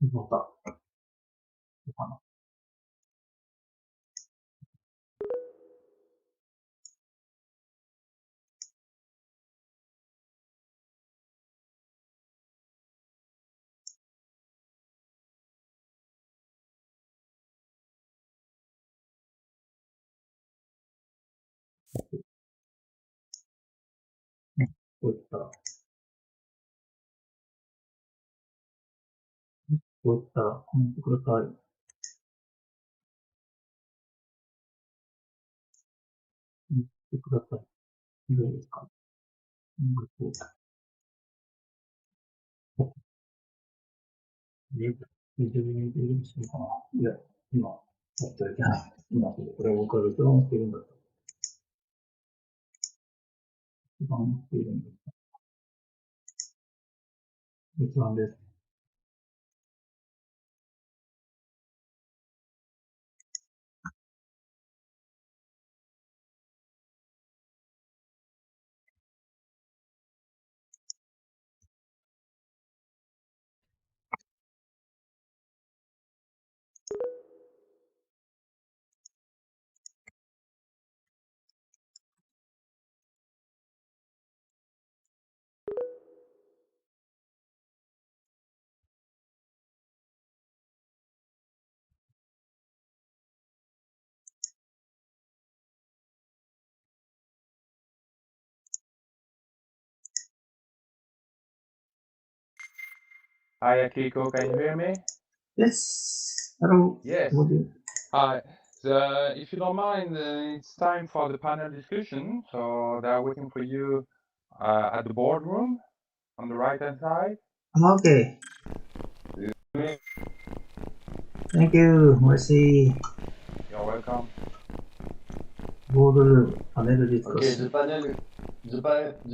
ils vont pas. Voilà.こういった、コメントください。言ってください。いいですか？20年でいるんですかな？いや、今、やってはいけない。今、これを僕は録音しているんだと。録音しているんですか？録音です。Hi, Akihiko, can you hear me? Yes. Hello. Yes. What do you... Hi. So, if you don't mind, it's time for the panel discussion. So they're waiting for you at the boardroom on the right-hand side. Okay. Thank you. Merci. You're welcome. Boardroom panel discussion. Okay, the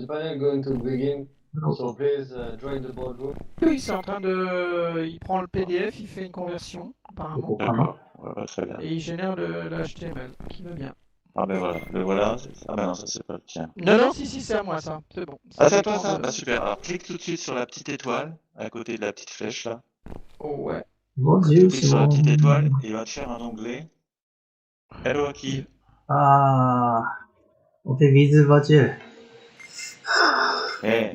panel going to begin. Hello. So please join the boardroom. Oui, c'est en train de... Il prend le PDF, il fait une conversion, apparemment, D'accord, ouais, très bien. et il génère le HTML, qui va bien. Ah ben voilà, le voilà. Ah ben non, ça c'est pas le tien. Non, si, c'est à moi, ça. C'est bon. Ah c'est à toi ça? Ah super. Alors clique tout de suite sur la petite étoile, à côté de la petite flèche là. Oh, ouais. Mon Tu Dieu, cliques c'est sur la bon. petite étoile et il va te faire un onglet. Hello Aki. Ah, on fait vise voiture. Eh.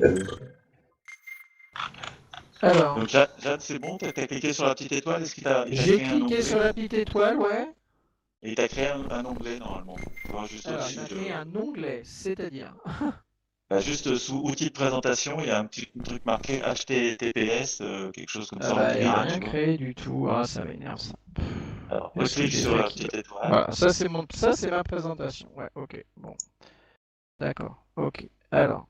Alors, Donc Jade, c'est bon, t'as cliqué sur la petite étoile, est-ce qu'il t'a j'ai créé un onglet? cliqué sur la petite étoile, ouais. Et il t'a créé un onglet normalement. Juste Alors, il au-dessus m'a de... créé un onglet, c'est-à-dire... Bah, juste sous outils de présentation, il y a un petit truc marqué HTTPS, quelque chose comme ça en bah, il gris n'y a là, rien tu vois. créé du tout. Ah, ça m'énerve, ça. Alors, Qu'est-ce que reclique j'ai sur fait la qui petite étoile. Voilà, ça c'est ma présentation. Ouais, ok, bon. D'accord, ok. Alors,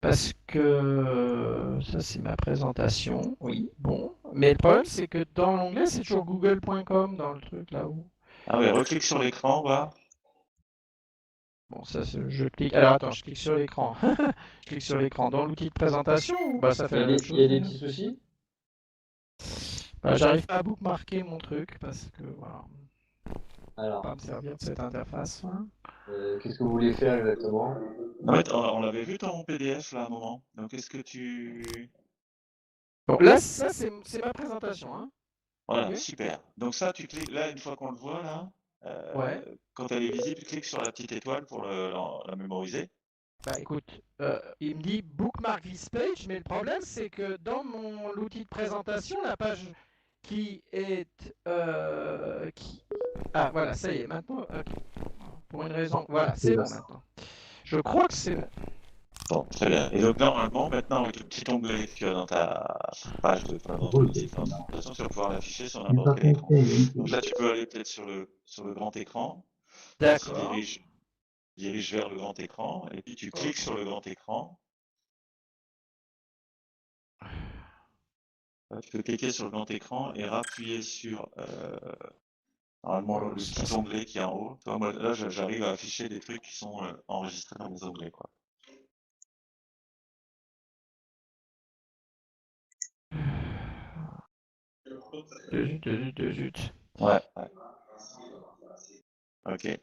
parce que ça c'est ma présentation, oui, bon. Mais le problème c'est que dans l'onglet c'est toujours google.com dans le truc là-haut. Ah ouais, reclique sur l'écran, va. Bon, ça je clique. Alors attends, je clique sur l'écran. Je clique sur l'écran dans l'outil de présentation ou bah ça fait la même chose. Il y a des petits soucis? Bah, j'arrive pas à bookmarker mon truc parce que voilà. Alors, Pas me servir de cette interface. Hein. qu'est-ce que vous voulez faire exactement? En fait, on l'avait vu dans mon PDF là à un moment. Donc est-ce que tu... Bon, là ça c'est ma présentation. Hein. Voilà, Ok. super. Donc ça, tu cliques là, une fois qu'on le voit là, Ouais. quand elle est visible, tu cliques sur la petite étoile pour la mémoriser. Bah écoute, il me dit bookmark this page, mais le problème c'est que dans l'outil de présentation, la page qui est... Ah voilà, ça y est, maintenant, pour une raison... Voilà, c'est bon maintenant. Je crois que c'est bon. Bon, très bien. Et donc normalement, maintenant, avec le petit onglet que tu as dans ta page de présentation, tu vas pouvoir l'afficher sur n'importe quel écran. Donc là, tu peux aller peut-être sur le grand écran. D'accord. Dirige vers le grand écran, et puis tu cliques sur le grand écran. Tu peux cliquer sur le grand écran et rappuyer sur normalement le petit onglet qui est en haut. Toi, moi, là, j'arrive à afficher des trucs qui sont enregistrés dans les onglets, quoi. Zut. Ouais. Ok.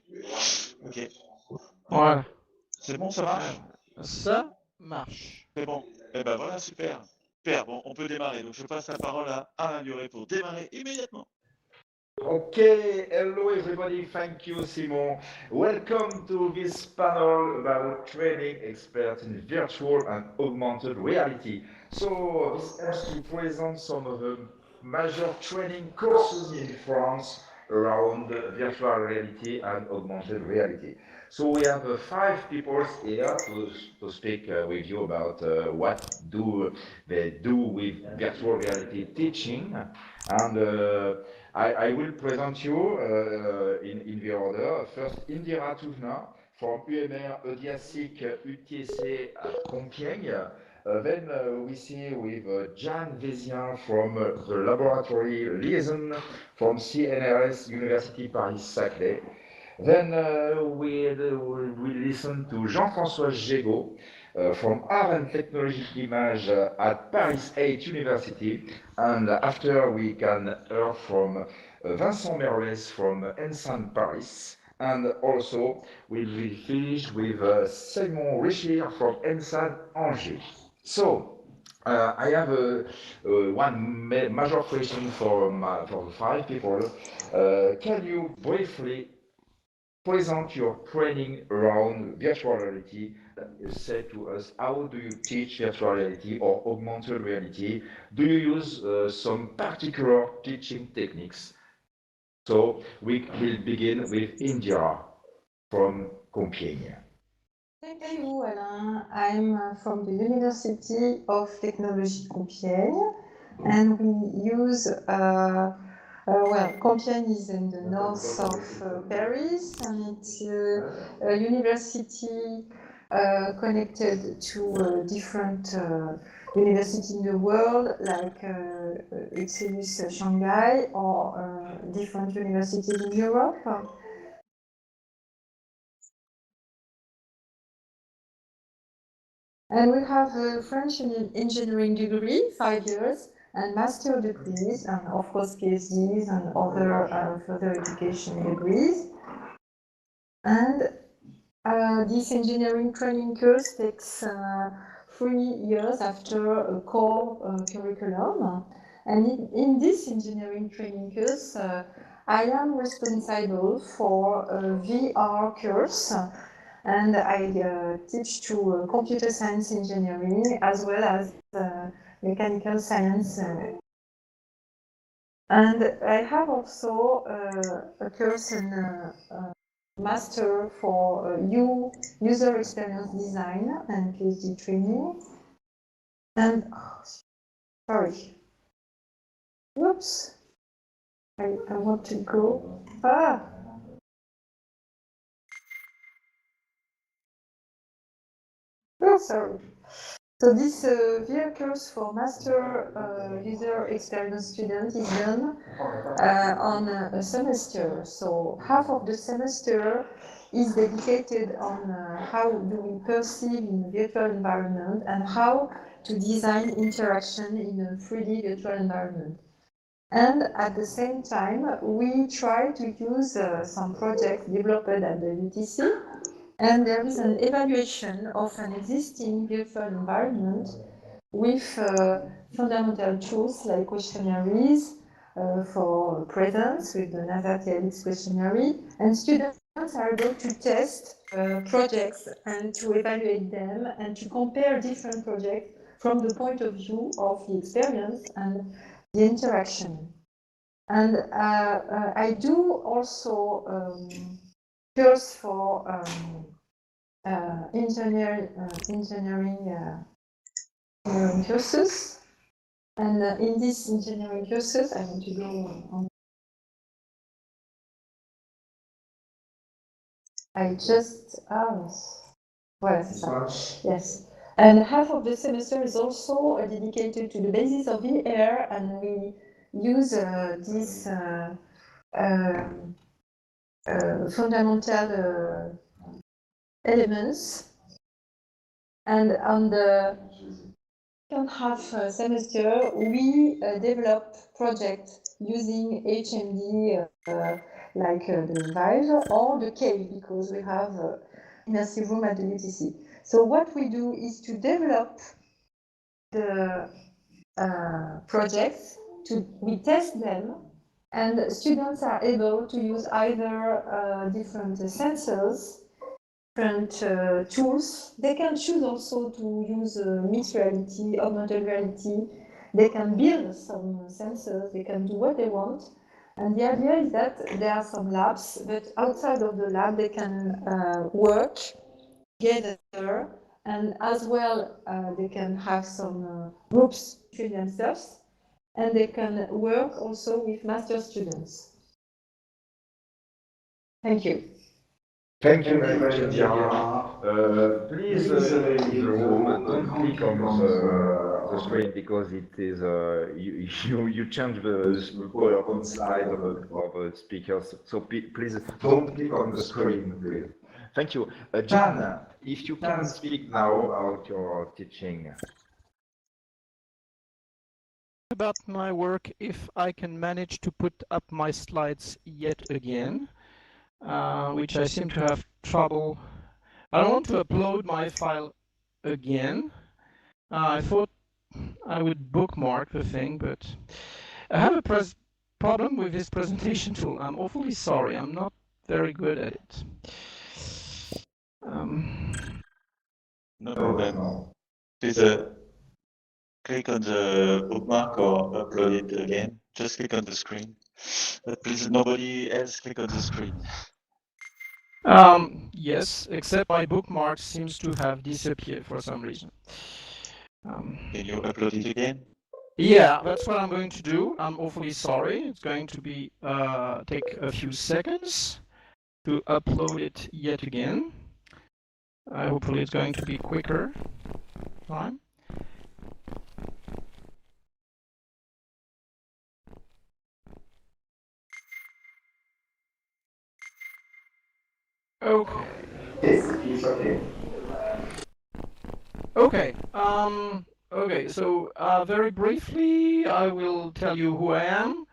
Voilà. C'est bon, ça marche? Ça marche. C'est bon. Eh ben voilà, super. Super, bon, on peut démarrer. Donc, je passe la parole à Alain Lioré pour démarrer immédiatement. Okay, hello everybody, thank you Simon. Welcome to this panel about training experts in virtual and augmented reality. So this aims to present some of the major training courses in France around virtual reality and augmented reality. So we have 5 people here to speak with you about what do they do with virtual reality teaching, and I will present you in the order. First, Indira Touvna from UMR EDIASIC UTC at Compiègne. Then we see with Jan Vézien from the laboratory liaison from CNRS University Paris-Saclay. Then we listen to Jean-François Gégaud from Art and Technology Image at Paris 8 University. And after we can hear from Vincent Merles from ENSAN Paris. And also we will finish with Simon Richir from ENSAN Angers. So I have one major question for the 5 people. Can you briefly present your training around virtual reality? Say to us, how do you teach virtual reality or augmented reality? Do you use some particular teaching techniques? So we will begin with Indira from Compiègne. Thank you, Alain. I'm from the University of Technology Compiègne, and we use well, Compiègne is in the north of Paris, and it's a university connected to different universities in the world, like Excelus Shanghai or different universities in Europe. And we have a French engineering degree, 5 years, and master degrees, and of course PhDs and other further education degrees. And this engineering training course takes 3 years after a core curriculum. And in this engineering training course, I am responsible for a VR course. And I teach to computer science engineering as well as mechanical science. And I have also a course in master for user experience design and PhD training. And, sorry. Whoops. I want to go. Oh, sorry. So this VR course for master user experience student is done on a semester. So half of the semester is dedicated on how do we perceive in a virtual environment and how to design interaction in a 3D virtual environment. And at the same time, we try to use some projects developed at the UTC. And there is an evaluation of an existing virtual environment with fundamental tools like questionnaires for presence with the NASA TLX questionnaire. And students are able to test projects and to evaluate them and to compare different projects from the point of view of the experience and the interaction. And I do also course for engineering courses, and in these engineering courses, I want to go on. I just yes, and half of the semester is also dedicated to the basis of VR, and we use these fundamental elements. And on the second half semester, we develop projects using HMD like the Vive or the K, because we have immersive room at the UTC. So what we do is to develop the projects. We test them, and students are able to use either different sensors, different tools. They can choose also to use mixed reality, augmented reality. They can build some sensors, they can do what they want. And the idea is that there are some labs, but outside of the lab, they can work together, and as well, they can have some groups between themselves, and they can work also with master students. Thank you. Thank you very much, Indira. Please leave the room. Don't click on the screen because it is you change the PowerPoint slide of the speakers. So please don't click on the screen, please. Thank you, Jan. If you can speak now about your teaching. About my work, if I can manage to put up my slides yet again. Which I seem to have trouble. I don't want to upload my file again. I thought I would bookmark the thing, but I have a problem with this presentation tool. I'm awfully sorry. I'm not very good at it. No problem. Please click on the bookmark or upload it again. Just click on the screen. But please, nobody else click on the screen. Yes, except my bookmark seems to have disappeared for some reason. Can you upload it again? Yeah, that's what I'm going to do. I'm awfully sorry. It's going to be take a few seconds to upload it yet again. Hopefully it's going to be quicker time. Okay. It's okay. Okay. Okay. So very briefly, I will tell you who I am.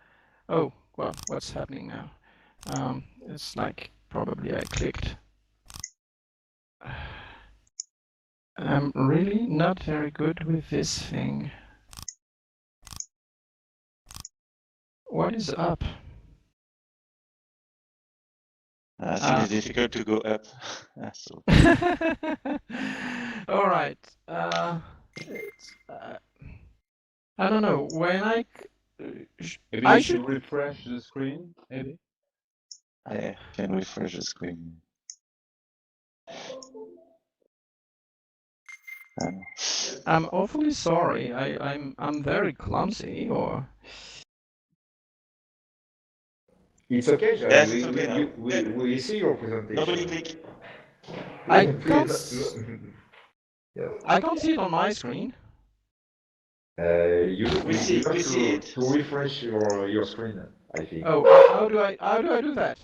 Oh, well, what's happening now? It's like probably I clicked. I'm really not very good with this thing. What is up? I think it's difficult to go up. So. All right. I don't know. When Maybe you should refresh the screen, maybe? I can refresh the screen. I'm awfully sorry. I'm very clumsy, or. It's okay, Jan. Yes, it's okay. We see your presentation. Nobody click. I can't. Yes. I can't see it on my screen. We see it. To refresh your screen, I think. Oh, how do I do that?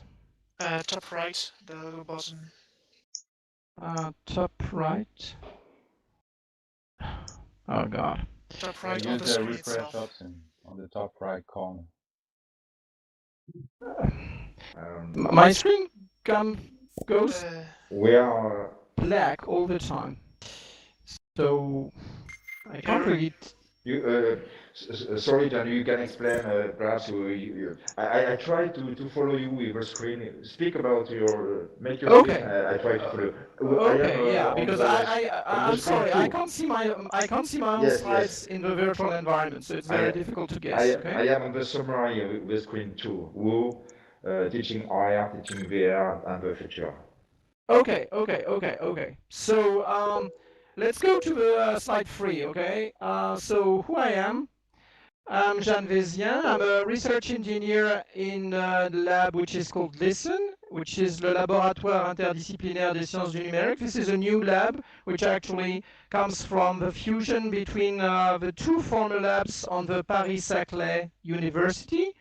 Top right, the little button. Top right. Oh God. Top right on Use the the screen refresh itself. option on the top right corner. My screen goes black all the time, so I can't really. Sorry, Jan, you can explain. Perhaps I try to follow you with your screen. Speak about make your okay. screen. I try to follow. Okay, yeah, because I'm sorry, I can't see my own slides in the virtual environment, so it's very difficult to guess. Okay? I am on the summary with the screen too. Who teaching IR, teaching VR, and the future. Okay. So let's go to the slide 3. Okay. So who I am? I'm Jean Vézien. I'm a research engineer in the lab which is called LISTEN, which is le Laboratoire Interdisciplinaire des Sciences du Numérique. This is a new lab which actually comes from the fusion between the two former labs on the Paris-Saclay University,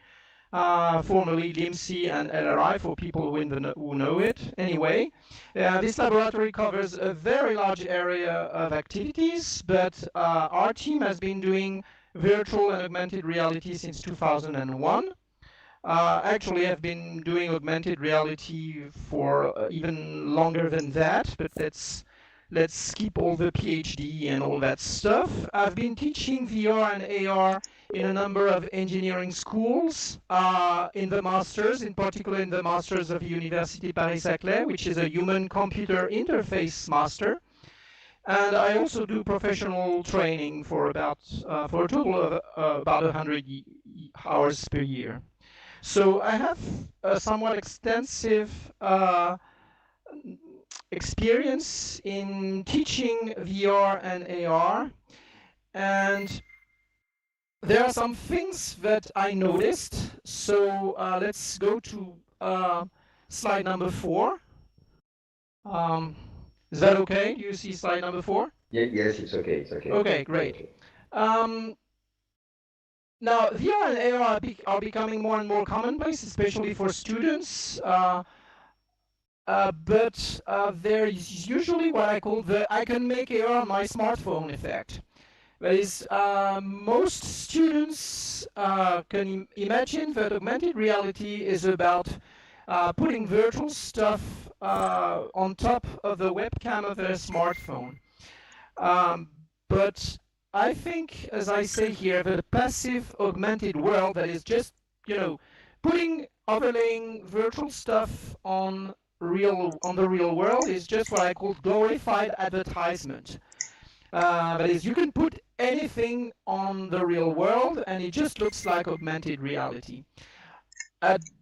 formerly LIMSI and LRI for people who know it. Anyway, this laboratory covers a very large area of activities, but our team has been doing virtual and augmented reality since 2001. Actually, I've been doing augmented reality for even longer than that, but let's let's skip all the PhD and all that stuff. I've been teaching VR and AR in a number of engineering schools, in the masters, in particular in the masters of Université Paris-Saclay, which is a human-computer interface master. And I also do professional training for about for a total of about 100 hours per year. So I have a somewhat extensive experience in teaching VR and AR, and there are some things that I noticed. So let's go to slide number 4. Is that okay? Do you see slide number 4? Yeah, yes, it's okay. It's okay. Okay, great. Now, VR and AR are becoming more and more commonplace, especially for students. But there is usually what I call the "I can make AR on my smartphone" effect. That is, most students can imagine that augmented reality is about putting virtual stuff on top of the webcam of their smartphone. But I think, as I say here, that a passive augmented world that is just, overlaying virtual stuff on the real world is just what I call glorified advertisement. That is, you can put anything on the real world and it just looks like augmented reality.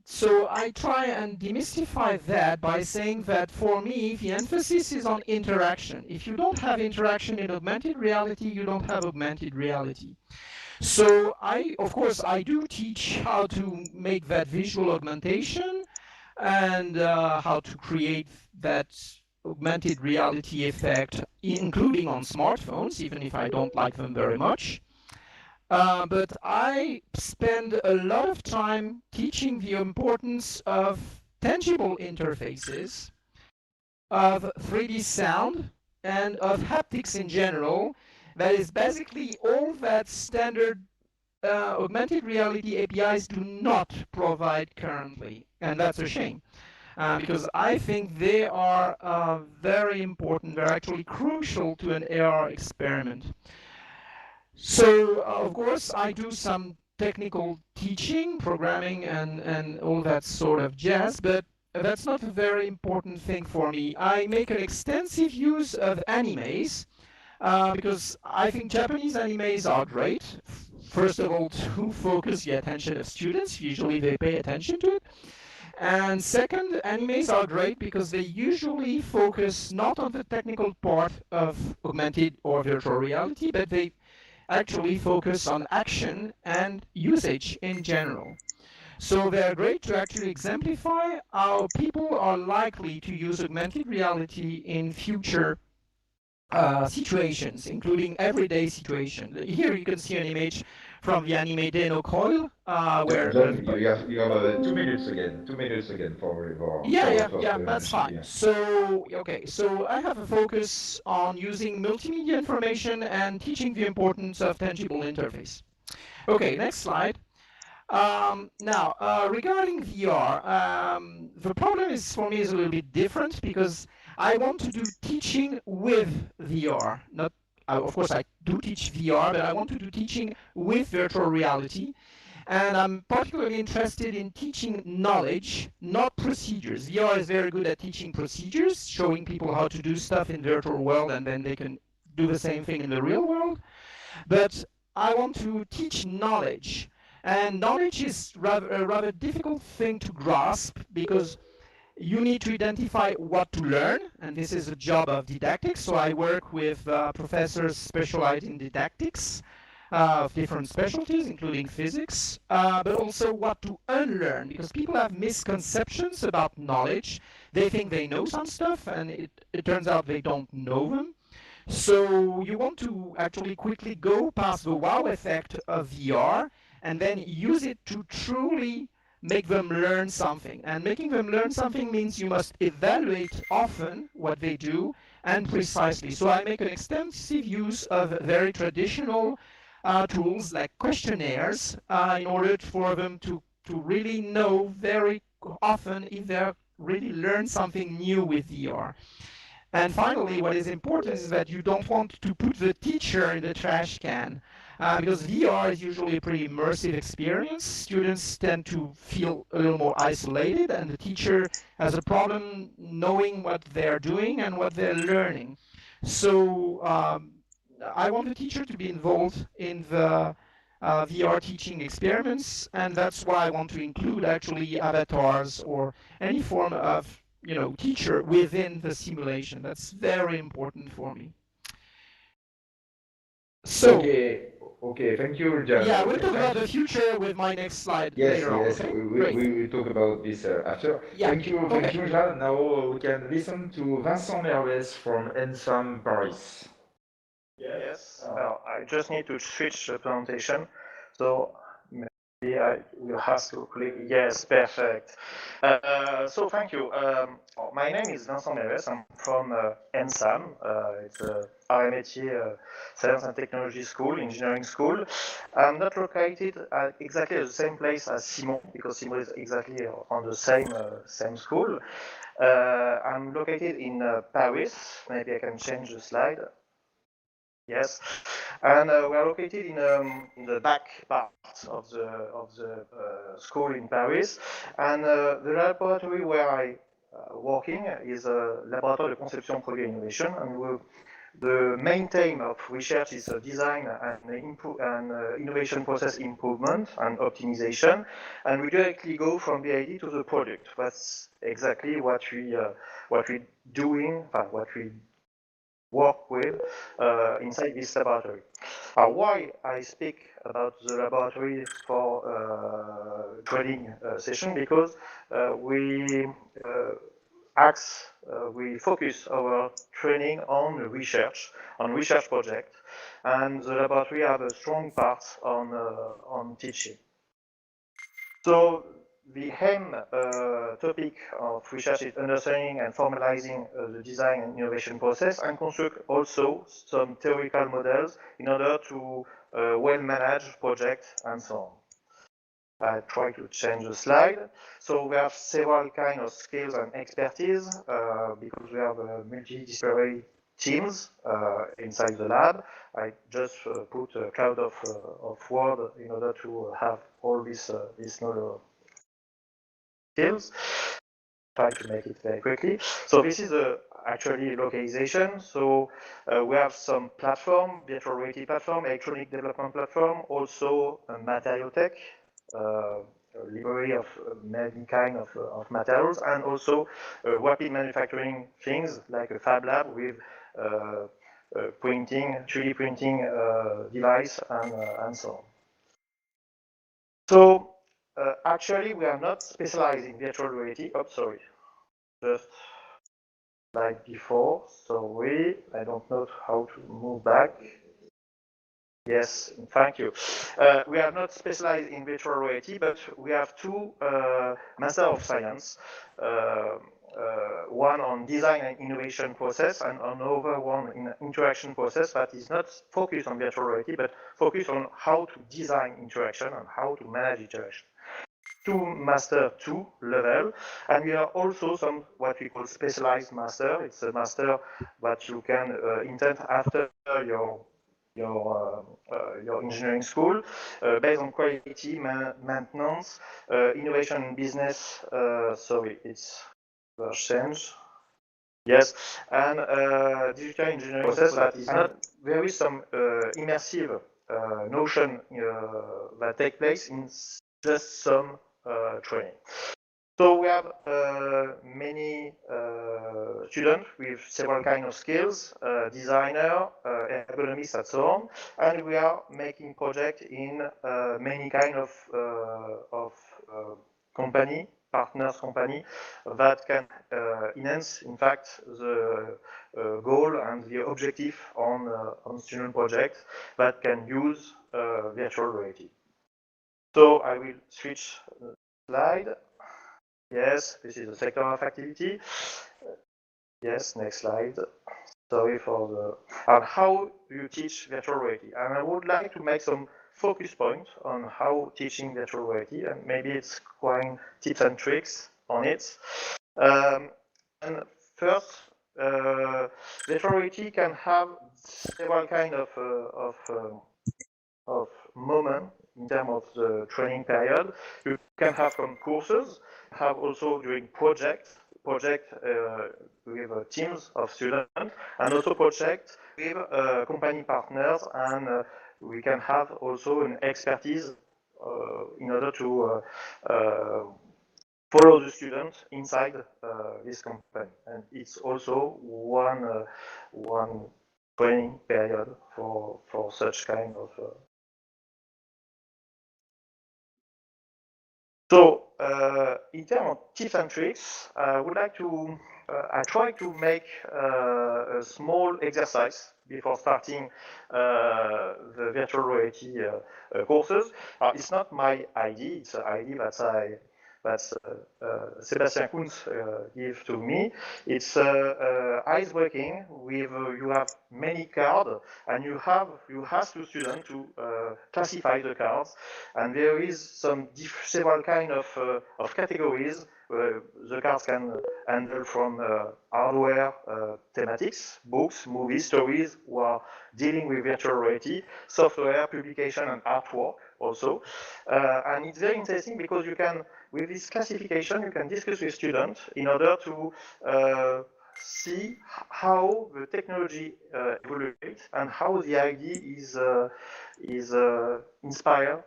So I try and demystify that by saying that for me, the emphasis is on interaction. If you don't have interaction in augmented reality, you don't have augmented reality. So of course, I do teach how to make that visual augmentation and how to create that augmented reality effect, including on smartphones, even if I don't like them very much. But I spend a lot of time teaching the importance of tangible interfaces, of 3D sound, and of haptics in general. That is basically all that standard augmented reality APIs do not provide currently, and that's a shame. Because I think they are very important. They're actually crucial to an AR experiment. So, of course, I do some technical teaching, programming, and all that sort of jazz, but that's not a very important thing for me. I make an extensive use of animes, because I think Japanese animes are great. First of all, to focus the attention of students. Usually they pay attention to it. And second, animes are great because they usually focus not on the technical part of augmented or virtual reality, but they actually focus on action and usage in general. So they're great to actually exemplify how people are likely to use augmented reality in future situations, including everyday situations. Here you can see an image from the anime Deno Coil, where... You have 2 minutes again. 2 minutes again for Yeah, that's fine. Yeah. So, okay, so I have a focus on using multimedia information and teaching the importance of tangible interface. Okay, next slide. Now, regarding VR, the problem is, for me, is a little bit different because I want to do teaching with VR. Not, of course, I do teach VR, but I want to do teaching with virtual reality. And I'm particularly interested in teaching knowledge, not procedures. VR is very good at teaching procedures, showing people how to do stuff in virtual world, and then they can do the same thing in the real world. But I want to teach knowledge. And knowledge is a rather difficult thing to grasp because you need to identify what to learn, and this is a job of didactics. So I work with professors specialized in didactics of different specialties, including physics, but also what to unlearn, because people have misconceptions about knowledge. They think they know some stuff, and it turns out they don't know them. So you want to actually quickly go past the wow effect of VR and then use it to truly make them learn something. And making them learn something means you must evaluate often what they do and precisely. So I make an extensive use of very traditional tools like questionnaires in order for them to really know very often if they really learn something new with VR. And finally, what is important is that you don't want to put the teacher in the trash can. Because VR is usually a pretty immersive experience. Students tend to feel a little more isolated, and the teacher has a problem knowing what they're doing and what they're learning. So I want the teacher to be involved in the VR teaching experiments, and that's why I want to include actually avatars or any form of teacher within the simulation. That's very important for me. So Okay, thank you, Jan. yeah, we'll talk about the future with my next slide later on. Yes, Okay? we will talk about this after. Yeah. Thank you, Jan. Now we can listen to Vincent Merves from ENSAM Paris. Yes, well, I just need to switch the presentation. So maybe I will have to click, yes, perfect. So thank you. My name is Vincent Merves. I'm from ENSAM. It's a RMT Science and Technology School, Engineering School. I'm not located at exactly the same place as Simon, because Simon is exactly on the same school. I'm located in Paris. Maybe I can change the slide. Yes, and we are located in the back part of the school in Paris, and the laboratory where I working is a laboratory de conception produit innovation, and the main theme of research is design and innovation process improvement and optimization, and we directly go from the idea to the product. That's exactly what we doing, what we work with inside this laboratory. Why I speak about the laboratory for training session? Because we focus our training on research project, and the laboratory have a strong part on teaching. So the aim topic of research is understanding and formalizing the design and innovation process, and construct also some theoretical models in order to well manage projects and so on. I try to change the slide. So we have several kinds of skills and expertise because we have multidisciplinary teams inside the lab. I just put a cloud of word in order to have all this knowledge skills. Try to make it very quickly. So this is actually localization. So we have some platform, virtual reality platform, electronic development platform, also a material tech, a library of many kind of materials, and also rapid manufacturing things like a fab lab with printing, 3D printing device, and so on. So actually, we are not specialized in virtual reality. Oh, sorry, just like before. Sorry, I don't know how to move back. Yes, thank you. We are not specialized in virtual reality, but we have two Master of Science. One on design and innovation process, and another one in interaction process that is not focused on virtual reality, but focused on how to design interaction and how to manage interaction. Two master 2 level, and we are also some what we call specialized master. It's a master that you can intend after your engineering school, based on quality maintenance, innovation business. Sorry, it's change. Yes, and digital engineering process that is not. There is some immersive notion that take place in just some training. So we have many students with several kinds of skills, designer, ergonomist, and so on. And we are making projects in many kinds of company, partners company, that can enhance, in fact, the goal and the objective on student projects that can use virtual reality. So I will switch the slide. Yes, this is the sector of activity. Yes, next slide. Sorry for the... And how you teach virtual reality. And I would like to make some focus points on how teaching virtual reality, and maybe it's quite tips and tricks on it. And first, virtual reality can have several kind of moment in terms of the training period. You can have some courses, have also during project with teams of students, and also project with company partners, and we can have also an expertise in order to follow the students inside this company. And it's also one training period for such kind of So, in terms of tips and tricks, I would like to, I try to make a small exercise before starting the virtual reality courses. It's not my idea, it's an idea that Sebastian Kunz gave to me. It's ice breaking with, you have many cards, and you ask the student to classify the cards, and there is several kind of categories. The cards can handle from hardware thematics, books, movies, stories, who are dealing with virtual reality, software, publication, and artwork also. And it's very interesting because you can, with this classification, you can discuss with students in order to see how the technology evolves and how the idea is inspired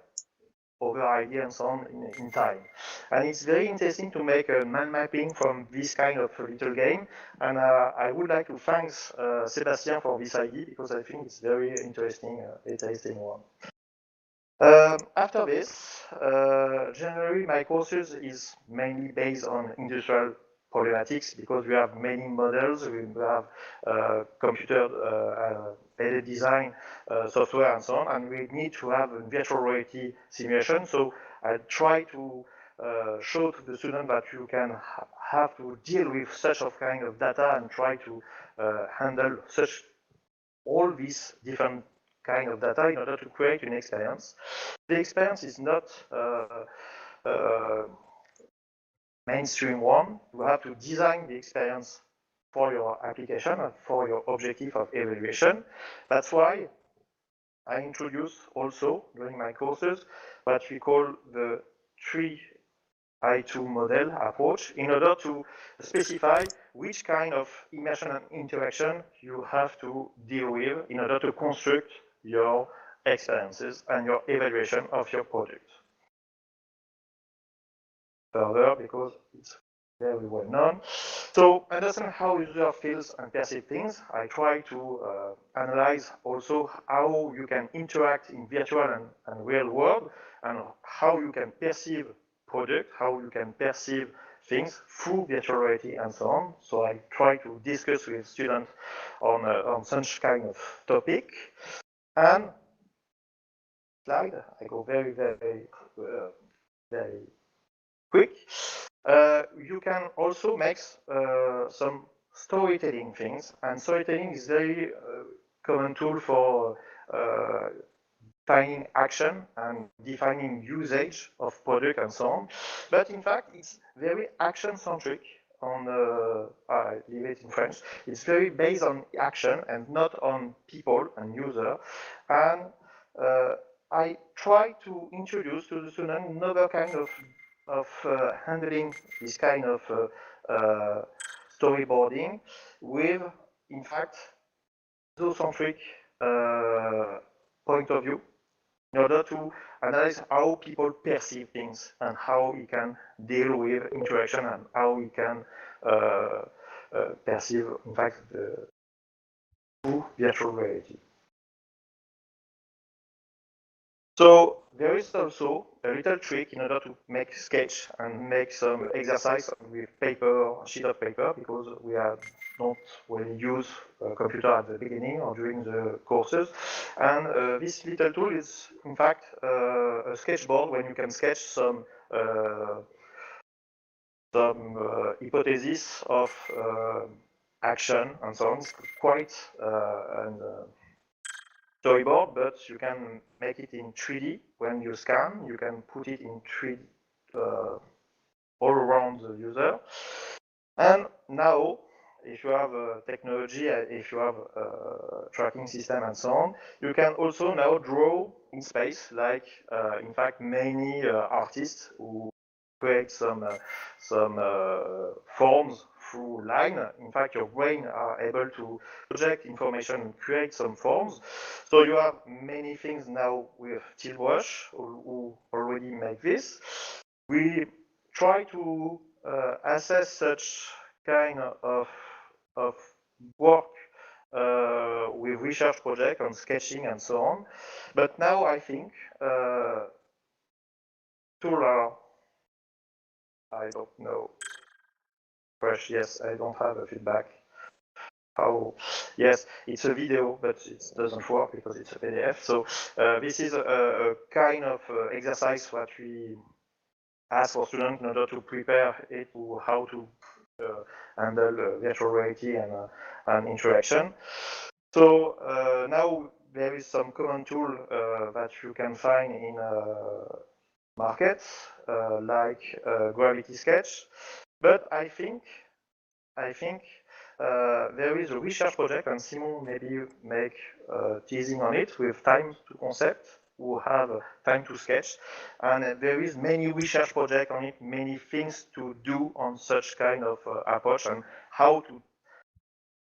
over idea and so on in time. And it's very interesting to make a mind mapping from this kind of little game. And I would like to thank Sebastian for this idea, because I think it's very interesting one. After this, generally my courses is mainly based on industrial problematics, because we have many models, we have computer aided design software and so on, and we need to have a virtual reality simulation. So I try to show to the student that you can have to deal with such of kind of data and try to handle such all these different kind of data in order to create an experience. The experience is not mainstream one. You have to design the experience for your application and for your objective of evaluation. That's why I introduce also during my courses what we call the 3I2 model approach, in order to specify which kind of immersion and interaction you have to deal with in order to construct your experiences and your evaluation of your project. Further, because it's very well known. So understand how user feels and perceive things. I try to analyze also how you can interact in virtual and real world, and how you can perceive product, how you can perceive things through virtual reality and so on. So I try to discuss with students on such kind of topic. And slide, I go very quick. You can also make some storytelling things, and storytelling is very common tool for defining action and defining usage of product and so on. But in fact, it's very action-centric. I leave it in French. It's very based on action and not on people and user. And I try to introduce to the student another kind of handling this kind of storyboarding with, in fact, user-centric point of view, in order to analyze how people perceive things and how we can deal with interaction and how we can perceive, in fact, the true virtual reality. So there is also a little trick in order to make sketch and make some exercise with paper, sheet of paper, because we don't really use a computer at the beginning or during the courses. And this little tool is, in fact, a sketchboard when you can sketch some hypothesis of action and so on. It's quite storyboard, but you can make it in 3D. When you scan, you can put it in 3D all around the user. And now if you have a technology, if you have a tracking system and so on, you can also now draw in space, like in fact many artists who create some forms through line. In fact, your brain are able to project information and create some forms. So you have many things now with Tiltbrush who already make this. We try to assess such kind of work with research project on sketching and so on. But now I think tools are, I don't know, fresh. Yes, I don't have a feedback. How? Yes, it's a video, but it doesn't work because it's a PDF. So this is a kind of exercise that we ask for students in order to prepare it to how to handle virtual reality and interaction. So now there is some common tool that you can find in markets like Gravity Sketch, but I think there is a research project, and Simon maybe make teasing on it with time to concept, who have time to sketch, and there is many research projects on it, many things to do on such kind of approach, and how to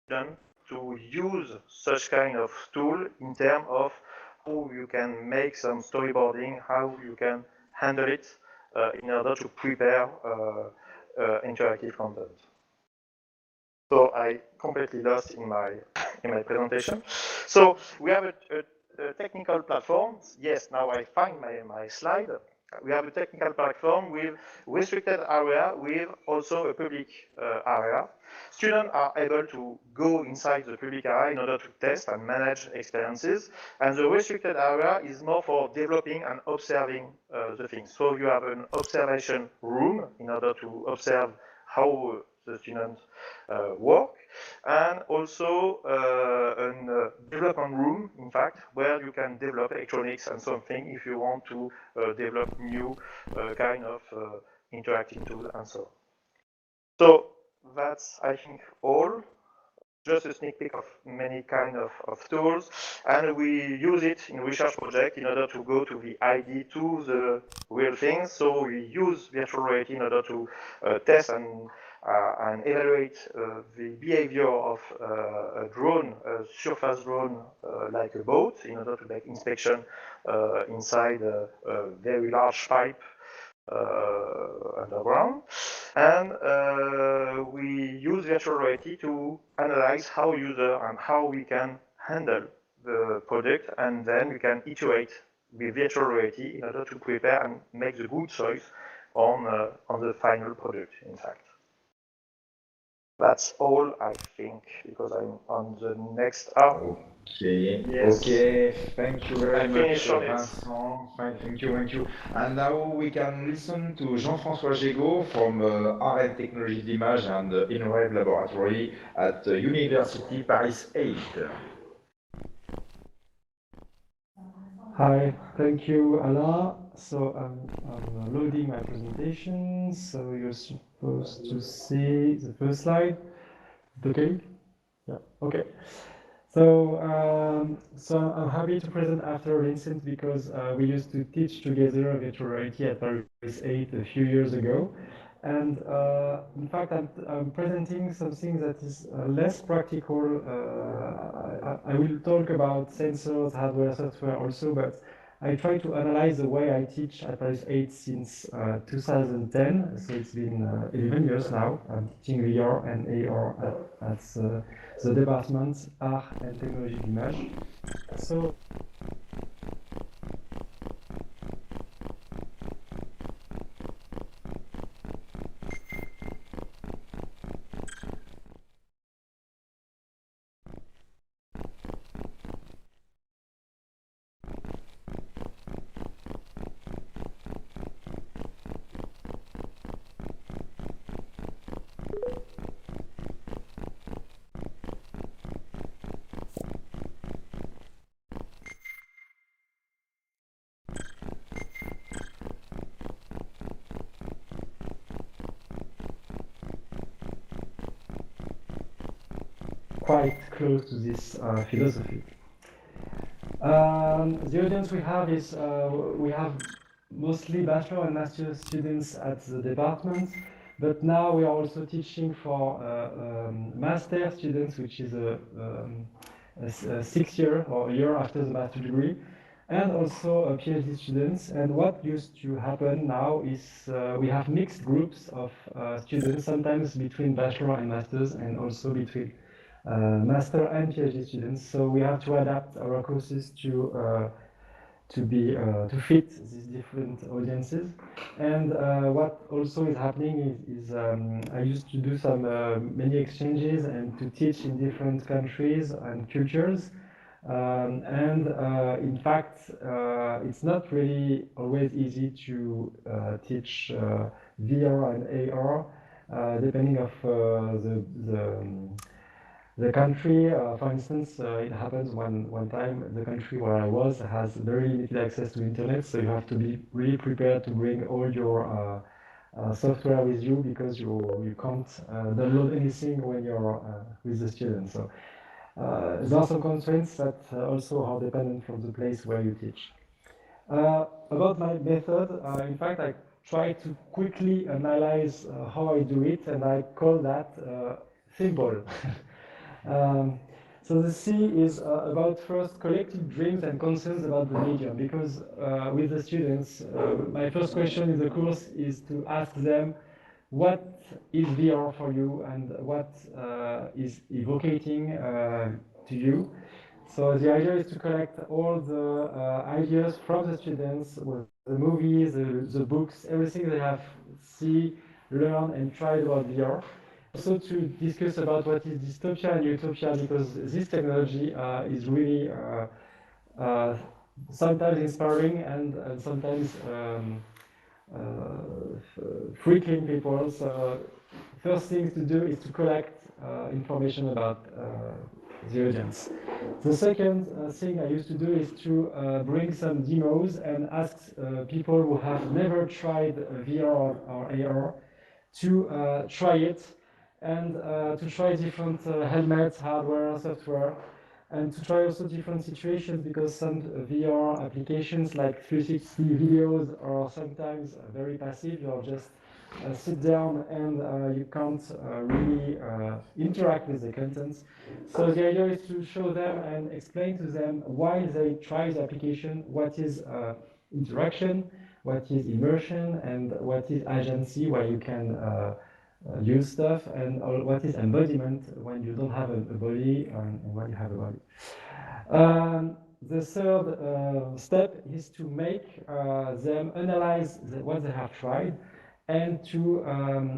done to use such kind of tool in terms of how you can make some storyboarding, how you can handle it in order to prepare interactive content. So I completely lost in my presentation. So we have a technical platform. Yes, now I find my slide. We have a technical platform with restricted area, with also a public area. Students are able to go inside the public area in order to test and manage experiences. And the restricted area is more for developing and observing the things. So you have an observation room in order to observe how the students work, and also a development room, in fact, where you can develop electronics and something if you want to develop new kind of interactive tool and so on. So that's, I think, all. Just a sneak peek of many kind of tools, and we use it in research project in order to go to the ID, to the real things. So we use virtual reality in order to test and evaluate the behavior of a drone, a surface drone like a boat, in order to make inspection inside a very large pipe underground. And we use virtual reality to analyze how user and how we can handle the product, and then we can iterate with virtual reality in order to prepare and make the good choice on the final product, in fact. That's all, I think, because I'm on the next hour. Okay, Yes. okay, thank you very much, Vincent. Thank you. And now we can listen to Jean-François Gégaud from Art and Technology d'Image and InRev Laboratory at University Paris 8. Hi, thank you, Alain. So I'm loading my presentation. So you're supposed to see the first slide. Okay? Yeah, okay. So I'm happy to present after Vincent because we used to teach together virtual reality at Paris 8 a few years ago. And in fact, I'm presenting something that is less practical. I will talk about sensors, hardware, software also, but I try to analyze the way I teach at Paris 8 since 2010. So it's been 11 years now. I'm teaching VR and AR at the department Art and Technology d'Image. So quite close to this philosophy. The audience we have is we have mostly bachelor and master students at the department, but now we are also teaching for master students, which is a 6 year or a year after the master degree, and also PhD students. And what used to happen now is we have mixed groups of students, sometimes between bachelor and masters, and also between master and PhD students. So we have to adapt our courses to fit these different audiences. And what also is happening is I used to do some many exchanges and to teach in different countries and cultures. In fact, it's not really always easy to teach VR and AR, depending of the country. For instance, it happens one time the country where I was has very limited access to internet, so you have to be really prepared to bring all your software with you, because you can't download anything when you're with the students. So there are some constraints that also are dependent from the place where you teach. About my method, in fact, I try to quickly analyze how I do it, and I call that simple. So the C is about first collective dreams and concerns about the medium, because with the students, my first question in the course is to ask them, what is VR for you, and what is evocating to you? So the idea is to collect all the ideas from the students, with the movies, the books, everything they have seen, learned, and tried about VR. Also to discuss about what is dystopia and utopia, because this technology is really sometimes inspiring and sometimes freaking people. So first thing to do is to collect information about the audience. The second thing I used to do is to bring some demos and ask people who have never tried VR or AR to try it, and to try different helmets, hardware, software, and to try also different situations, because some VR applications like 360 videos are sometimes very passive. You'll just sit down and you can't really interact with the contents. So the idea is to show them and explain to them why they try the application, what is interaction, what is immersion, and what is agency, where you can use stuff, and what is embodiment, when you don't have a body and when you have a body. The third step is to make them analyze what they have tried, and to,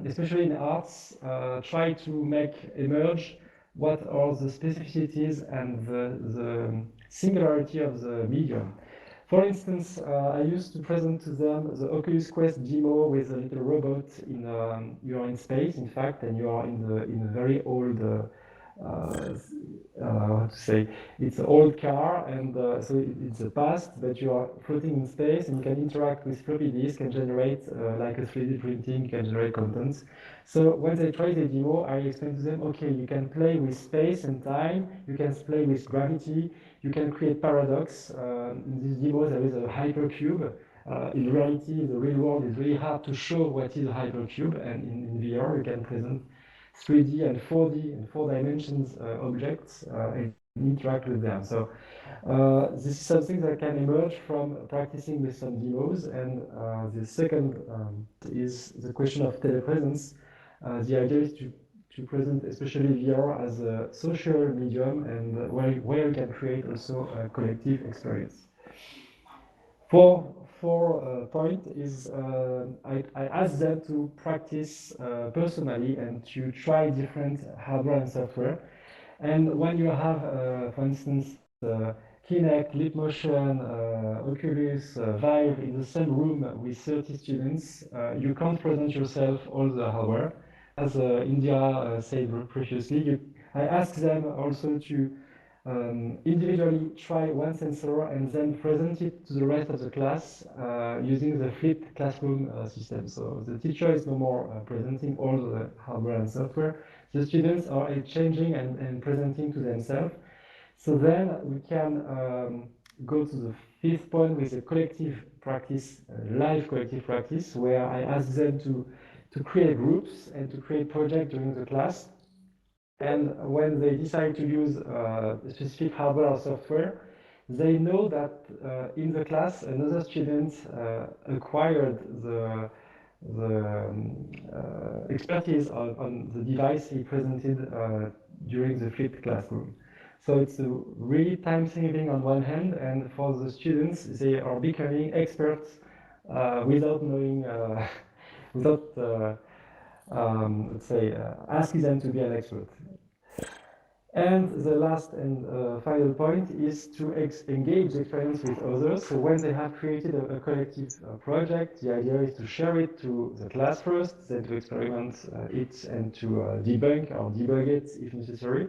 especially in arts, try to make emerge what are the specificities and the singularity of the medium. For instance, I used to present to them the Oculus Quest demo with a little robot in you are in space, in fact, and you are in a very old how to say, it's an old car, and so it's the past, but you are floating in space, and you can interact with floppy disk and generate like a 3D printing, you can generate contents. So when they try the demo, I explain to them, okay, you can play with space and time, you can play with gravity, you can create paradox. In this demo, there is a hypercube. In reality, in the real world, it's really hard to show what is a hypercube, and in VR, you can present 3D and 4D and 4 dimensions objects and interact with them. So this is something that can emerge from practicing with some demos. And the second is the question of telepresence. The idea is to present especially VR as a social medium, and where you can create also a collective experience. Four point is I ask them to practice personally and to try different hardware and software. And when you have, for instance, Kinect, Leap Motion, Oculus, Vive in the same room with 30 students, you can't present yourself all the hardware. As India said previously, I ask them also to individually try one sensor and then present it to the rest of the class using the flipped classroom system. So the teacher is no more presenting all the hardware and software. the students are changing and presenting to themselves. So then we can go to the fifth point with a collective practice, live collective practice, where I ask them to create groups and to create projects during the class. And when they decide to use a specific hardware or software, they know that in the class another student acquired the expertise on the device he presented during the flipped classroom. So it's a really time saving on one hand, and for the students, they are becoming experts without knowing, without, let's say, asking them to be an expert. And the last and final point is to engage the experience with others. So when they have created a collective project, the idea is to share it to the class first, then to experiment it and to debunk or debug it if necessary,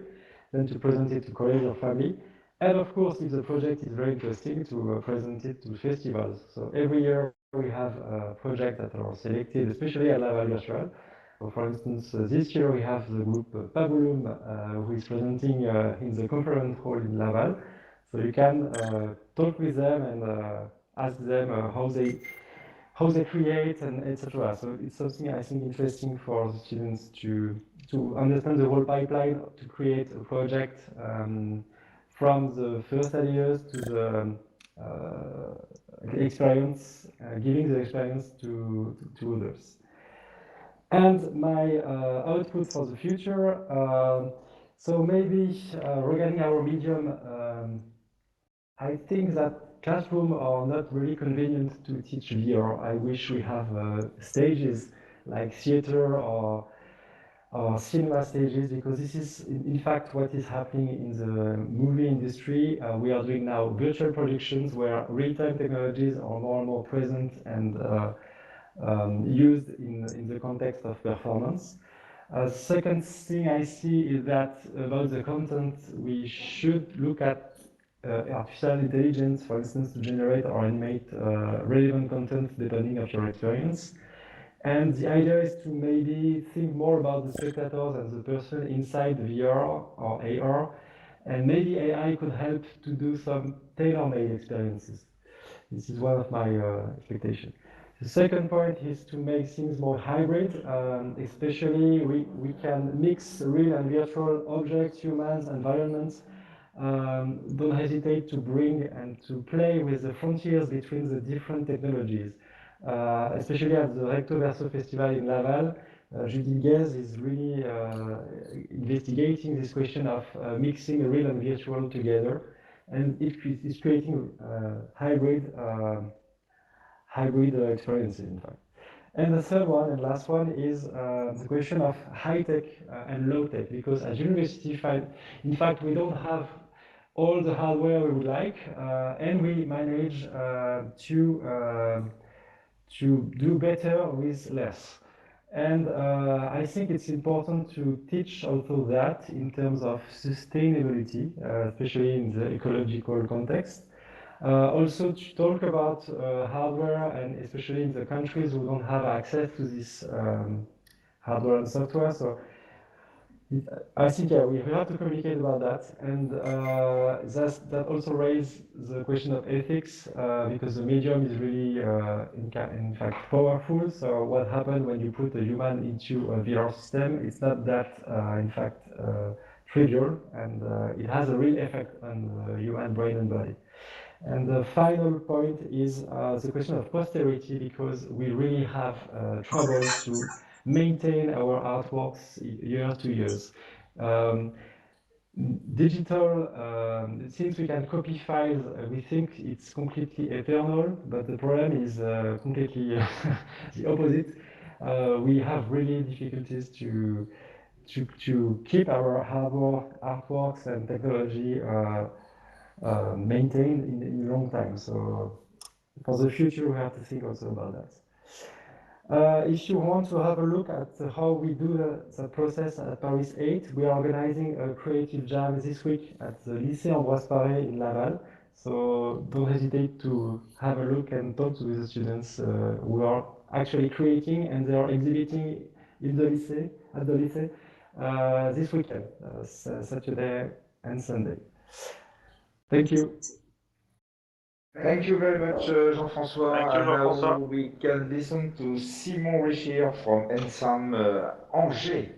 then to present it to colleagues or family. And of course, if the project is very interesting, to present it to festivals. So every year we have projects that are selected, especially at Laval Virtual. So for instance, this year we have the group Pabulum who is presenting in the conference hall in Laval. So you can talk with them and ask them how they create and etc. So it's something I think interesting for the students to understand the whole pipeline to create a project from the first ideas to the experience, giving the experience to others. And my output for the future, so maybe regarding our medium, I think that classrooms are not really convenient to teach VR. I wish we have stages like theater or cinema stages, because this is in fact what is happening in the movie industry. We are doing now virtual productions where real-time technologies are more and more present and used in the context of performance. Second thing I see is that about the content, we should look at artificial intelligence, for instance, to generate or animate relevant content depending on your experience. And the idea is to maybe think more about the spectators and the person inside VR or AR, and maybe AI could help to do some tailor-made experiences. This is one of my expectations. The second point is to make things more hybrid, especially we can mix real and virtual objects, humans, environments. Don't hesitate to bring and to play with the frontiers between the different technologies. Especially at the Recto Verso Festival in Laval, Judith Guez is really investigating this question of mixing real and virtual together, and it is creating hybrid experiences, in fact. And the third one and last one is the question of high-tech and low-tech, because at university, in fact, we don't have all the hardware we would like, and we manage to do better with less. And I think it's important to teach also that in terms of sustainability, especially in the ecological context. Also to talk about hardware, and especially in the countries who don't have access to this hardware and software. So I think we have to communicate about that, and that also raises the question of ethics, because the medium is really, in fact, powerful. So what happens when you put a human into a VR system? It's not that, in fact, trivial, and it has a real effect on the human brain and body. And the final point is the question of posterity, because we really have trouble to maintain our artworks year to years. Digital, since we can copy files, we think it's completely eternal, but the problem is completely the opposite. We have really difficulties to keep our hardware, artworks and technology maintained in a long time. So for the future, we have to think also about that. If you want to have a look at how we do the process at Paris 8, we are organizing a creative jam this week at the Lycée Ambroise Paré in Laval. So don't hesitate to have a look and talk to the students who are actually creating, and they are exhibiting in the lycée, at the lycée. this weekend, Saturday and Sunday. Thank you. Thank you very much, Jean-François. Thank you, And now Jean-François. we can listen to Simon Richir from Ensemble Angers.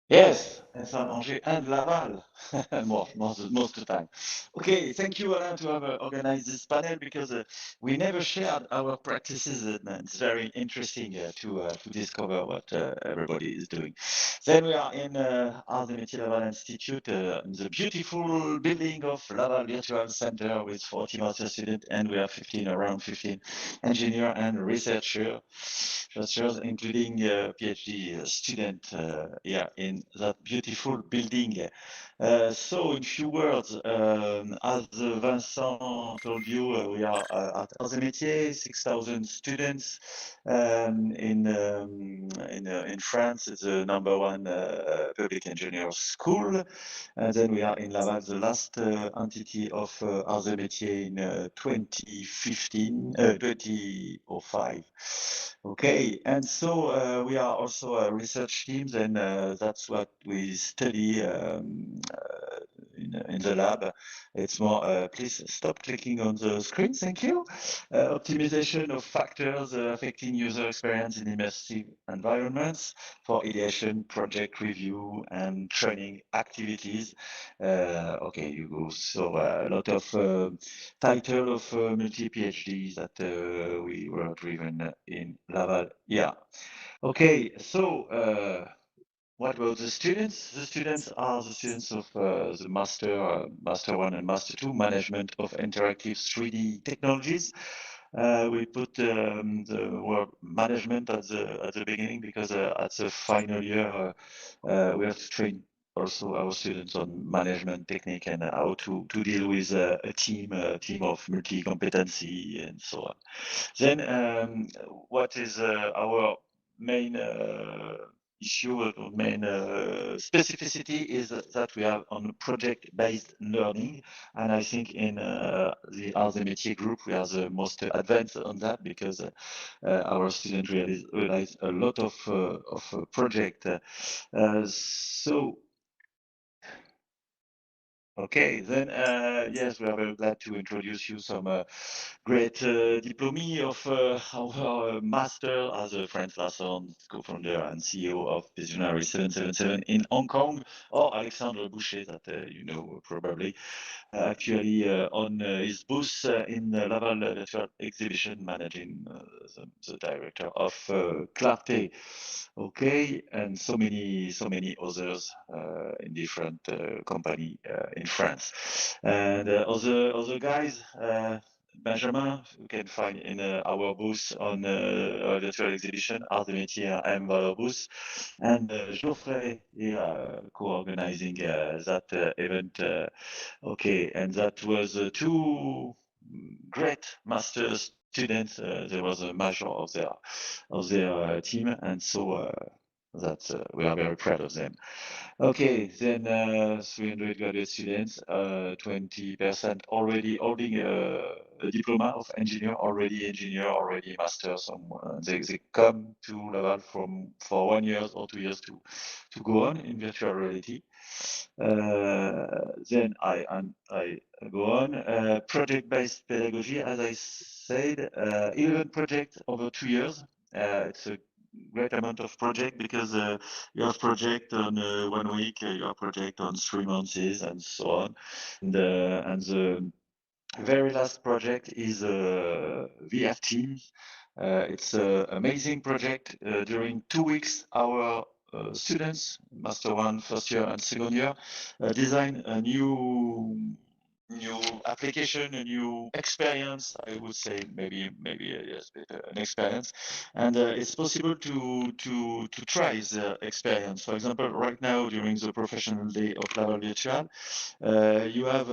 Yes, and some Angers and Laval, most of the time. Okay, thank you, Alain, to have organized this panel because we never shared our practices, and it's very interesting to discover what everybody is doing. Then we are in Arts et Métiers Laval Institute, in the beautiful building of Laval Virtual Center with 40 master students, and we have around 15 engineers and researchers, including PhD student here in that beautiful building. So in few words, as Vincent told you, we are at Arts et Métiers, 6,000 students. In France, it's the #1 public engineer school. Then we are in Laval, the last entity of Arts et Métiers in 2005. Okay, and so we are also a research team, and that's what we study in the lab. It's more, please stop clicking on the screen, thank you. Optimization of factors affecting user experience in immersive environments for ideation, project review, and training activities. Okay, you go. So a lot of title of multi-PhDs that we were driven in Laval. Yeah. Okay, so what about the students? The students are the students of the Master 1 and Master 2, Management of Interactive 3D Technologies. We put the word management at the beginning because at the final year we have to train also our students on management technique and how to deal with a team of multi-competency and so on. Then what is our main issue or main specificity is that we are on project-based learning, and I think in the Arts et Métiers group we are the most advanced on that because our students realize a lot of project. So okay, then yes, we are very glad to introduce you some great diplomi of our master as a Franz Lasson, co-founder and CEO of Visionary 777 in Hong Kong, or Alexandre Boucher that you know probably. Actually on his booth in Laval Virtual Exhibition, managing the director of Clarté. Okay, and so many others in different company in France. And other guys, Benjamin, you can find in our booth on our virtual exhibition, Arts et Métiers and our booth, and Geoffrey here co-organizing that event. Okay, and that was two great master students. There was a major of their team, and so that we are very proud of them. Okay, then 300 graduate students, 20% already holding a diploma of engineer, already master. They come to Laval for 1 year or 2 years to go on in virtual reality. Then I go on. Project-based pedagogy, as I said, 11 projects over 2 years. It's a great amount of project because you have project on 1 week, you have project on 3 months, and so on. And the very last project is VR Teams. It's an amazing project. During 2 weeks, our students, Master 1, first year and second year, design a new application, a new experience. I would say maybe yes, an experience, and it's possible to try the experience. For example, right now during the professional day of Laval Virtual, you have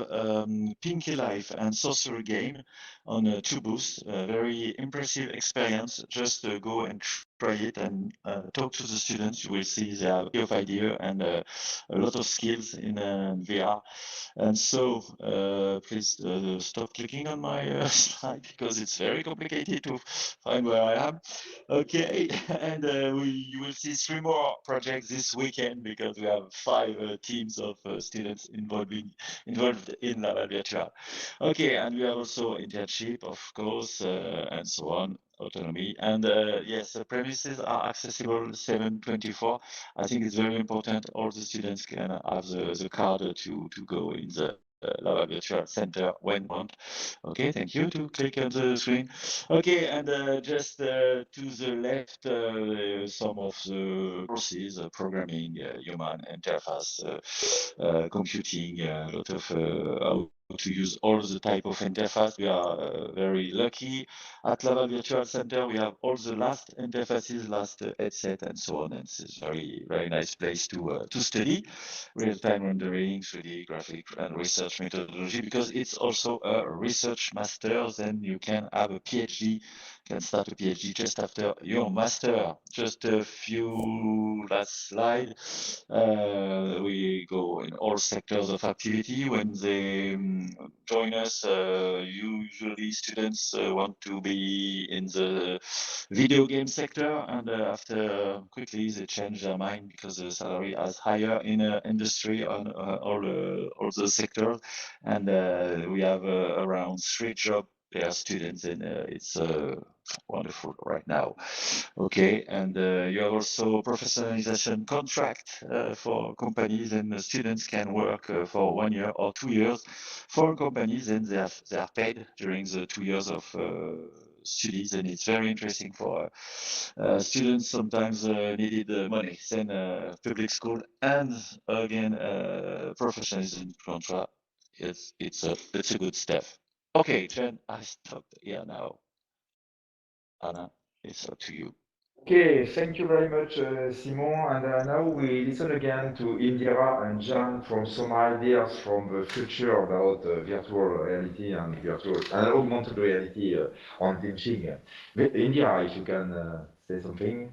Pinky Life and Sorcery game on 2 booths. Very impressive experience. Just go and try it and talk to the students. You will see they have a of idea and a lot of skills in VR. And so please stop clicking on my slide because it's very complicated to find where I am. Okay, and you will see 3 more projects this weekend because we have 5 teams of students involved in Laval Virtual. Okay, and we have also internship, of course, and so on. Autonomy and yes, the premises are accessible 7/24. I think it's very important. All the students can have the card to go in the Laval Virtual Center when want. Okay, thank you to click on the screen. Okay, and just to the left, some of the courses: programming, human interface, computing, a lot of how to use all the type of interface. We are very lucky at Laval Virtual Center. We have all the last interfaces, last headset, and so on. And it's a very nice place to study real-time rendering, 3D graphic, and research methodology, because it's also a research master. Then you can have a PhD, can start a PhD just after your master. Just a few last slide. We go in all sectors of activity. When they join us, usually students want to be in the video game sector, and after quickly they change their mind because the salary is higher in industry on all the sectors, and we have around 3 jobs per students, and it's wonderful right now. Okay, and you have also professionalization contract for companies, and the students can work for 1 year or 2 years for companies, and they are paid during the 2 years of studies, and it's very interesting for students. Sometimes needed money, then public school, and again professionalization contract. It's a good step. Okay, Jen, I stopped here now. Anna, it's up to you. Okay, thank you very much, Simon. And now we listen again to Indira and Jan from some ideas from the future about virtual reality and augmented reality on teaching. Indira, if you can say something.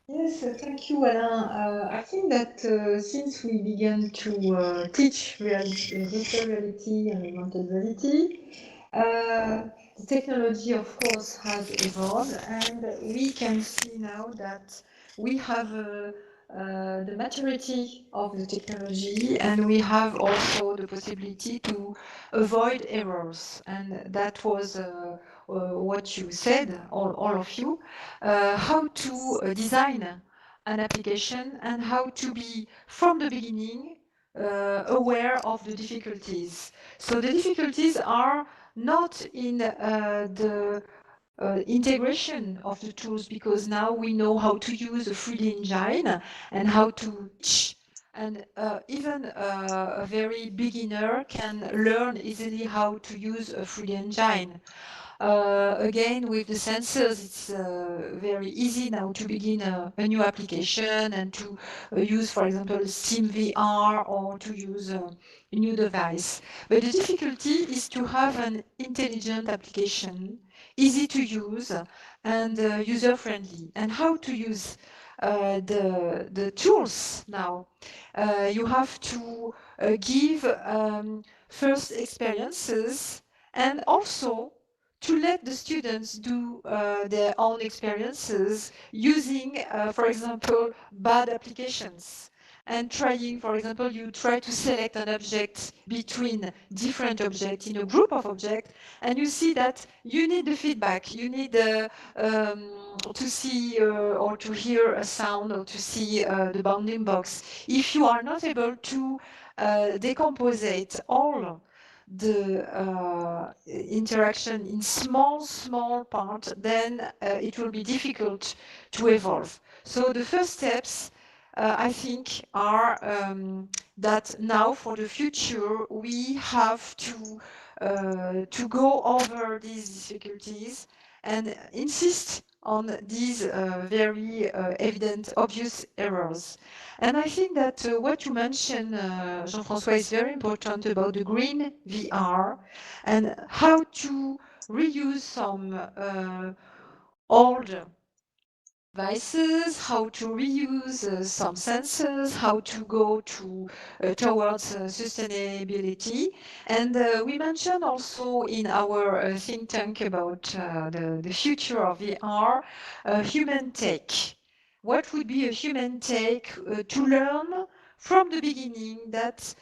Yes, thank you, Alain. I think that since we began to teach virtual reality and augmented reality, the technology, of course, has evolved, and we can see now that we have the maturity of the technology, and we have also the possibility to avoid errors. And that was what you said, all of you, how to design an application and how to be, from the beginning, aware of the difficulties. So the difficulties are not in the integration of the tools, because now we know how to use a 3D engine and how to teach, and even a very beginner can learn easily how to use a 3D engine. Again, with the sensors, it's very easy now to begin a new application and to use, for example, Steam VR, or to use a new device. But the difficulty is to have an intelligent application, easy to use and user-friendly. And how to use the tools now. You have to give first experiences, and also to let the students do their own experiences using, for example, bad applications. And trying, for example, you try to select an object between different objects in a group of objects, and you see that you need the feedback. You need to see or to hear a sound, or to see the bounding box. If you are not able to decompose all the interaction in small parts, then it will be difficult to evolve. So the first steps, I think, are that now for the future we have to go over these difficulties and insist on these very evident, obvious errors. And I think that what you mentioned, Jean-François, is very important about the green VR and how to reuse some old devices, how to reuse some sensors, how to go towards sustainability. And we mentioned also in our think tank about the future of VR, human take. What would be a human take to learn from the beginning that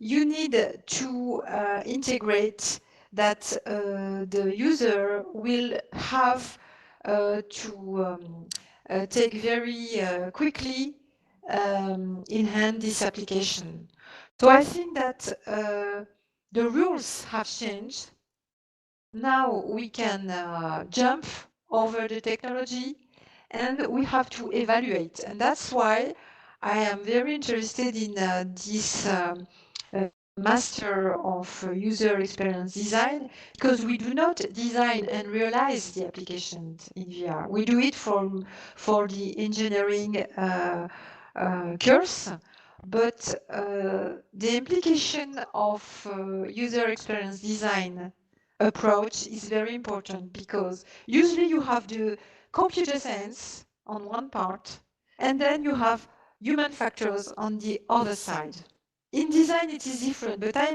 you need to integrate that the user will have to take very quickly in hand this application. So I think that the rules have changed. Now we can jump over the technology and we have to evaluate. And that's why I am very interested in this master of user experience design, because we do not design and realize the applications in VR. We do it for the engineering course, but the implication of user experience design approach is very important, because usually you have the computer science on one part, and then you have human factors on the other side. In design, it is different, but I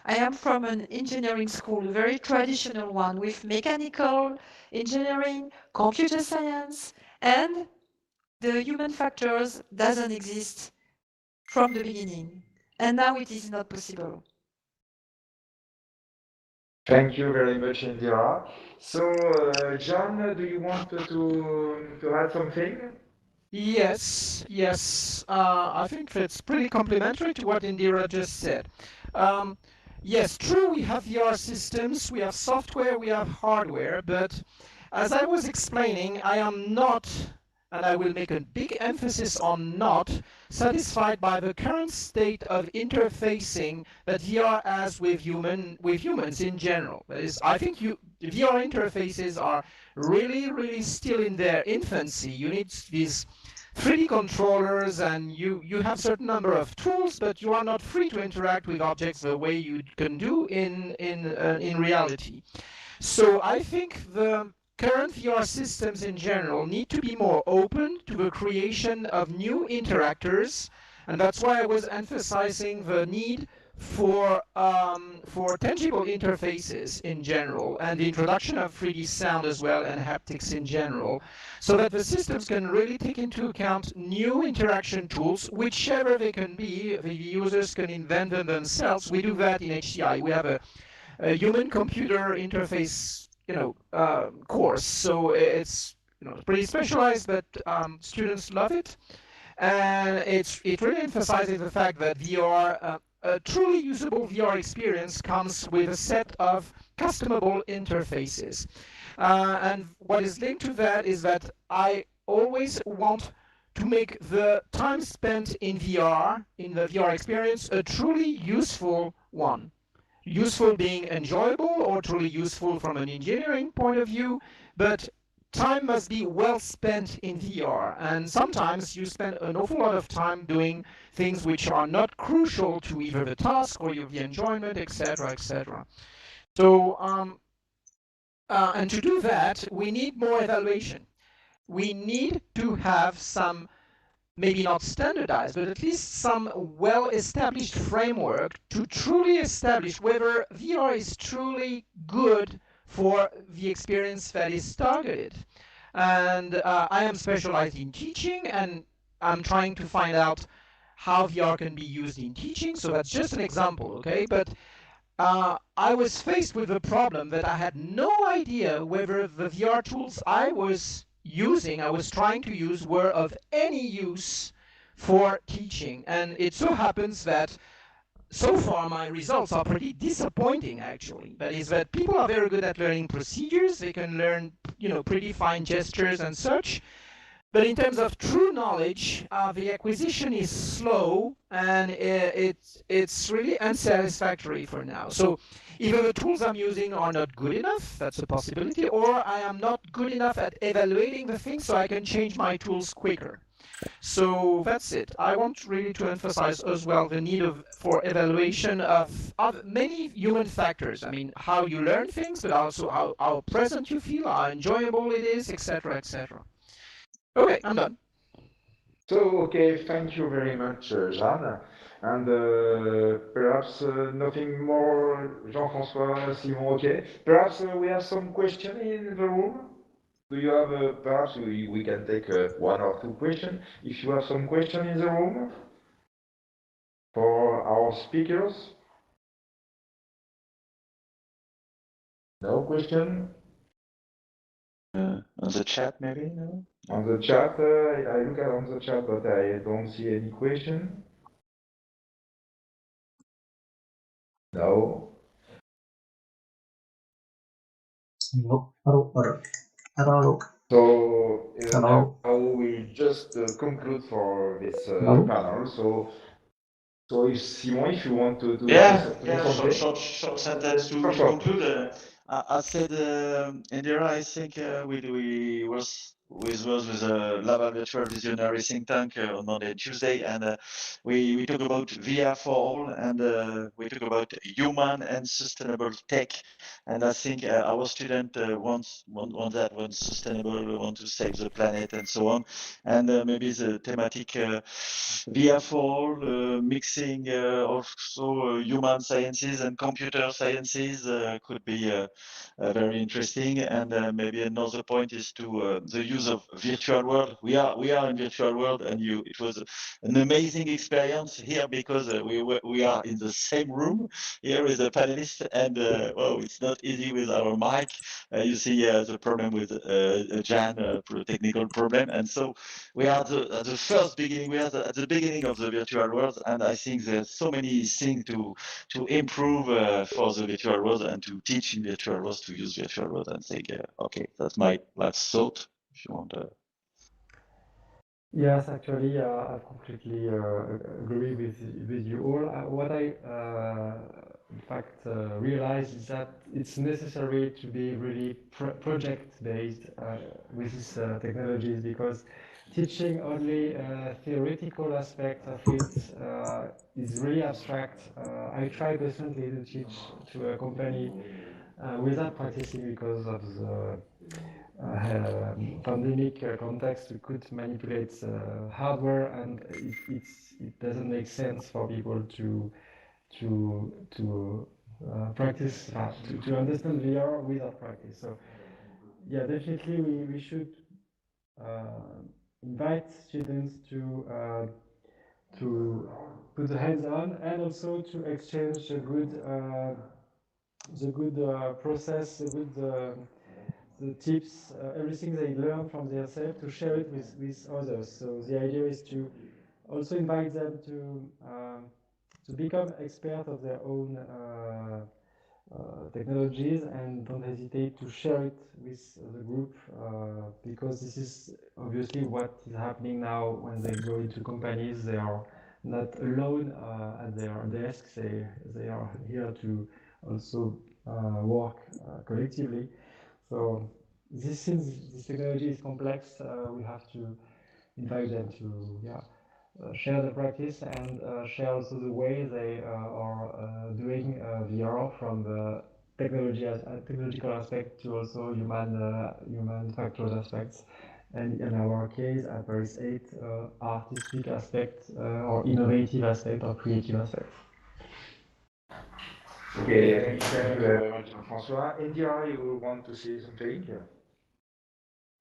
am from an engineering school, a very traditional one, with mechanical engineering, computer science, and the human factors doesn't exist from the beginning. And now it is not possible. Thank you very much, Indira. So, John, do you want to add something? Yes, yes. I think that's pretty complementary to what Indira just said. Yes, true, we have VR systems, we have software, we have hardware, but as I was explaining, I am not, and I will make a big emphasis on not, satisfied by the current state of interfacing that VR has with humans in general. That is, I think VR interfaces are really still in their infancy. You need these 3D controllers, and you have certain number of tools, but you are not free to interact with objects the way you can do in reality. So I think the current VR systems in general need to be more open to the creation of new interactors, and that's why I was emphasizing the need for tangible interfaces in general, and the introduction of 3D sound as well, and haptics in general, so that the systems can really take into account new interaction tools, whichever they can be. The users can invent them themselves. We do that in HCI. We have a human-computer interface, course. So it's pretty specialized, but students love it, and it really emphasizes the fact that VR, a truly usable VR experience, comes with a set of customable interfaces. And what is linked to that is that I always want to make the time spent in VR, in the VR experience, a truly useful one. Useful being enjoyable, or truly useful from an engineering point of view, but time must be well spent in VR, and sometimes you spend an awful lot of time doing things which are not crucial to either the task or the enjoyment, etc., etc. So, and to do that, we need more evaluation. We need to have some, maybe not standardized, but at least some well-established framework to truly establish whether VR is truly good for the experience that is targeted. And I am specialized in teaching, and I'm trying to find out how VR can be used in teaching. So that's just an example, okay? But I was faced with the problem that I had no idea whether the VR tools I was trying to use, were of any use for teaching. And it so happens that so far my results are pretty disappointing, actually. That is, that people are very good at learning procedures. They can learn, pretty fine gestures and such. But in terms of true knowledge, the acquisition is slow, and it's really unsatisfactory for now. So either the tools I'm using are not good enough, that's a possibility, or I am not good enough at evaluating the things so I can change my tools quicker. So that's it. I want really to emphasize as well the need for evaluation of many human factors. I mean, how you learn things, but also how present you feel, how enjoyable it is, etc., etc. Okay, I'm done. So, okay, thank you very much, Jeanne. And perhaps nothing more, Jean-François, Simon, okay? Perhaps we have some question in the room? Do you have, perhaps we can take one or two questions. If you have some question in the room for our speakers? No question? On the chat, maybe? No? On the chat, I look at on the chat, but I don't see any question. No. Hello. So Hello. now we just conclude for this Hello. panel. So if Simon, if you want to Yeah, something. short sentence to Short. conclude. I said, Indira, I think we was with Laval Virtual Visionary Think Tank on Monday and Tuesday, and we talk about VR for all, and we talk about human and sustainable tech. And I think our student wants sustainable, want to save the planet, and so on. And maybe the thematic VR for all, mixing also human sciences and computer sciences could be very interesting. And maybe another point is to the use of virtual world. We are in virtual world, and it was an amazing experience here because we are in the same room here with the panelists, and well, it's not easy with our mic. You see the problem with Jan, technical problem, and so we are at the first beginning. We are at the beginning of the virtual world, and I think there's so many things to improve for the virtual world and to teach in virtual worlds, to use virtual world, and think, okay, that's my last thought. If you want to. Yes, actually, I completely agree with you all. What I, in fact, realize is that it's necessary to be really project-based with these technologies, because teaching only a theoretical aspect of it is really abstract. I tried recently to teach to a company without practicing because of the pandemic context. We could manipulate hardware, and it doesn't make sense for people to practice, to understand VR without practice. So yeah, definitely we should invite students to put the hands on, and also to exchange the good process, the tips, everything they learn from themselves, to share it with others. So the idea is to also invite them to become expert of their own technologies, and don't hesitate to share it with the group, because this is obviously what is happening now. When they go into companies, they are not alone at their desks. They are here to also work collectively. So since this technology is complex, we have to invite them to share the practice, and share also the way they are doing VR, from the technological aspect to also human factors aspects, and in our case at VRIC 8, artistic aspect or innovative aspect or creative aspect. Okay, thank you very much, Jean-François. Indira, you want to say something?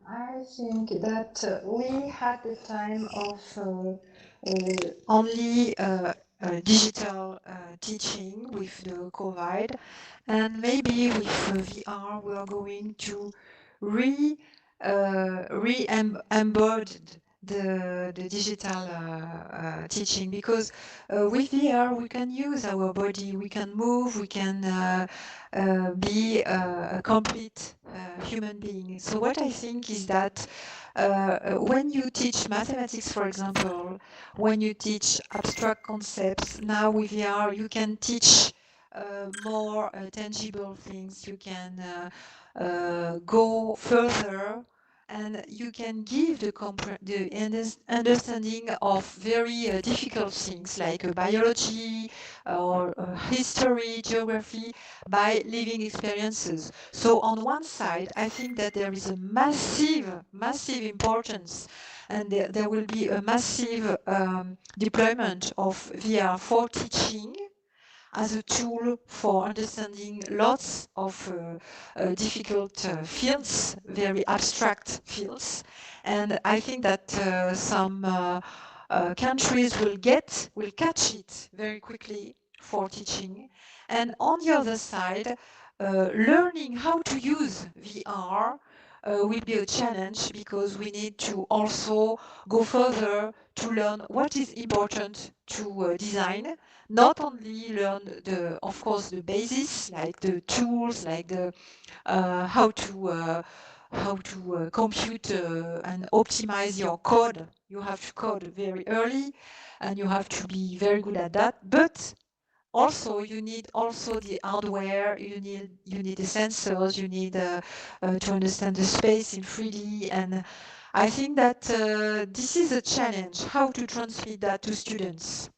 I think that we had the time of only digital teaching with the COVID, and maybe with VR we are going to embed the digital teaching, because with VR we can use our body, we can move, we can be a complete human being. So what I think is that when you teach mathematics, for example, when you teach abstract concepts, now with VR you can teach more tangible things. You can go further and you can give the understanding of very difficult things like biology or history, geography by living experiences. So on one side, I think that there is a massive importance, and there will be a massive deployment of VR for teaching as a tool for understanding lots of difficult fields, very abstract fields. And I think that some countries will catch it very quickly for teaching. And on the other side, learning how to use VR will be a challenge, because we need to also go further to learn what is important to design. Not only learn of course, the basis, like the tools, like the how to compute and optimize your code. You have to code very early, and you have to be very good at that. But also, you need also the hardware. You need the sensors. You need to understand the space in 3D. And I think that this is a challenge: how to transmit that to students.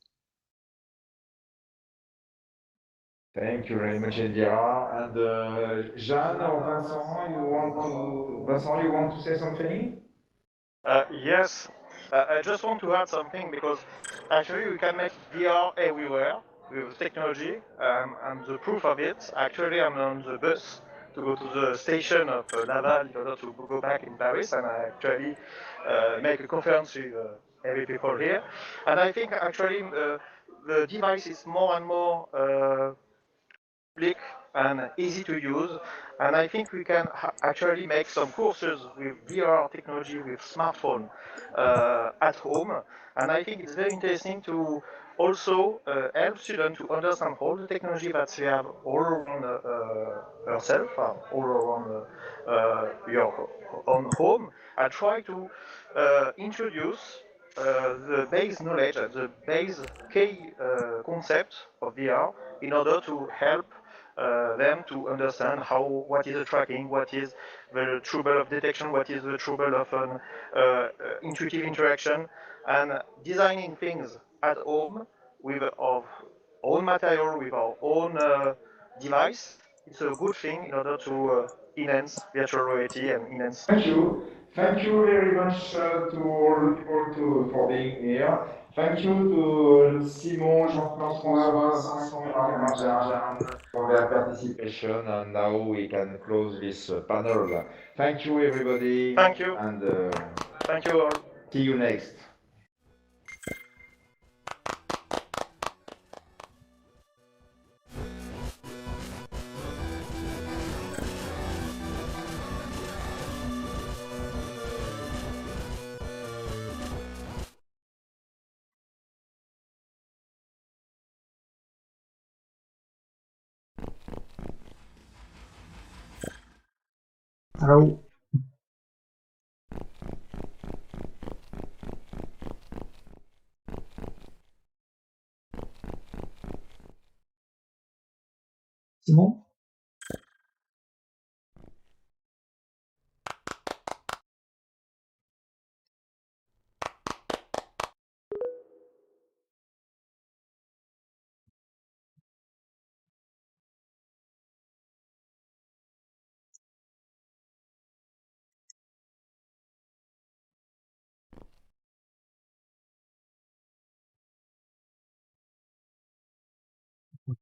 Thank you very much, Indira. And Jeanne or Vincent, you want to say something? Yes, I just want to add something, because actually we can make VR everywhere with technology, and the proof of it, actually I'm on the bus to go to the station of Laval in order to go back in Paris, and I actually make a conference with every people here. And I think actually the device is more and more public and easy to use, and I think we can actually make some courses with VR technology with smartphone at home, and I think it's very interesting to also help students to understand all the technology that they have all around herself, all around your own home, and try to introduce the base knowledge, the base key concept of VR, in order to help them to understand what is the tracking, what is the trouble of detection, what is the trouble of an intuitive interaction, and designing things at home with our own material, with our own device. It's a good thing in order to enhance virtual reality and enhance. Thank you. Thank you very much to all people for being here. Thank you to Simon, Jean-François, Vincent, and Jeanne for their participation. And now we can close this panel. Thank you, everybody. Thank you. And thank you all. See you next. Hello. Simon?